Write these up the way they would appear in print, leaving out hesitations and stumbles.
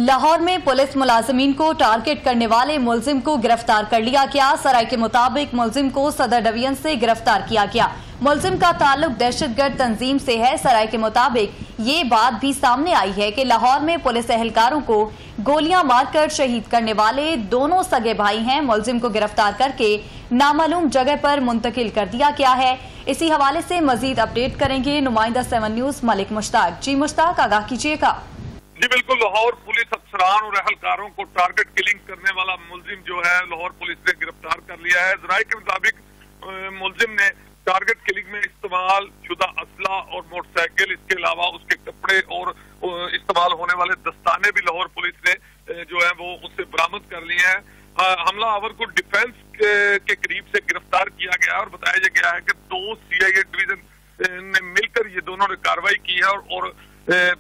लाहौर में पुलिस मुलाजिमीन को टारगेट करने वाले मुलजिम को गिरफ्तार कर लिया गया। सराय के मुताबिक मुलजिम को सदर डिवीजन से गिरफ्तार किया गया। मुलजिम का ताल्लुक दहशतगर्द तंजीम से है। सराय के मुताबिक ये बात भी सामने आई है कि लाहौर में पुलिस एहलकारों को गोलियां मारकर शहीद करने वाले दोनों सगे भाई हैं। मुलजिम को गिरफ्तार करके नामालूम जगह पर मुंतकिल कर दिया गया है। इसी हवाले से मजीद अपडेट करेंगे नुमाइंदा 7 न्यूज मलिक मुश्ताक। जी मुश्ताक, आगाह कीजिएगा। जी बिल्कुल, लाहौर पुलिस अफसरान और अहलकारों को टारगेट किलिंग करने वाला मुलजिम जो है लाहौर पुलिस ने गिरफ्तार कर लिया है। जराये के मुताबिक मुलजिम ने टारगेट किलिंग में इस्तेमाल शुदा असला और मोटरसाइकिल, इसके अलावा उसके कपड़े और इस्तेमाल होने वाले दस्ताने भी लाहौर पुलिस ने जो है वो उससे बरामद कर लिए हैं। हमलावर को डिफेंस के करीब से गिरफ्तार किया गया और बताया गया है कि 2 CIA डिवीजन ने मिलकर ये दोनों ने कार्रवाई की है और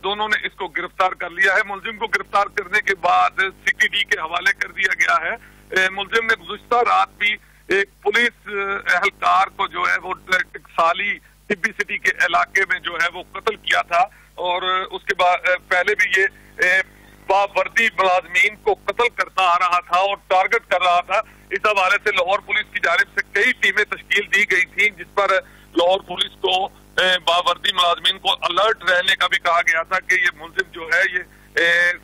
दोनों ने इसको गिरफ्तार कर लिया है। मुलजिम को गिरफ्तार करने के बाद CTD के हवाले कर दिया गया है। मुलजिम ने गुज़िश्ता रात भी एक पुलिस एहलकार को जो है वो टकसाली टिब्बी सिटी के इलाके में जो है वो कत्ल किया था और उसके बाद पहले भी ये बावर्दी मुलाजमीन को कत्ल करता आ रहा था और टारगेट कर रहा था। इस हवाले से लाहौर पुलिस की जानिब से कई टीमें तश्कील दी गई थी, जिस पर लाहौर पुलिस को बावर्दी मुलाजमीन को अलर्ट रहने का भी कहा गया था कि ये मुलजिम जो है ये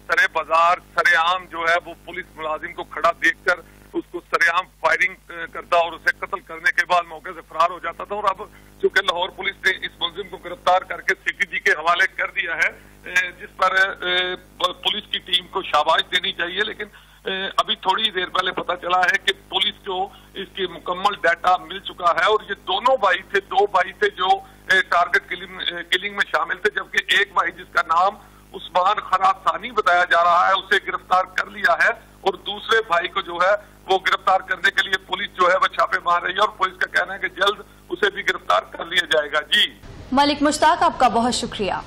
सरे बाजार सरेआम जो है वो पुलिस मुलाजिम को खड़ा देखकर उसको सरेआम फायरिंग करता और उसे कत्ल करने के बाद मौके से फरार हो जाता था। और अब चूंकि लाहौर पुलिस ने इस मुलजिम को गिरफ्तार करके CTD के हवाले कर दिया है, जिस पर पुलिस की टीम को शाबाश देनी चाहिए। लेकिन अभी थोड़ी देर पहले पता चला है कि पुलिस को इसकी मुकम्मल डाटा मिल चुका है और ये दोनों भाई थे, 2 भाई थे जो टारगेट किलिंग में शामिल थे, जबकि एक भाई जिसका नाम उस्मान खरासानी बताया जा रहा है उसे गिरफ्तार कर लिया है और दूसरे भाई को जो है वो गिरफ्तार करने के लिए पुलिस जो है वो छापे मार रही है और पुलिस का कहना है कि जल्द उसे भी गिरफ्तार कर लिया जाएगा। जी मलिक मुश्ताक, आपका बहुत शुक्रिया।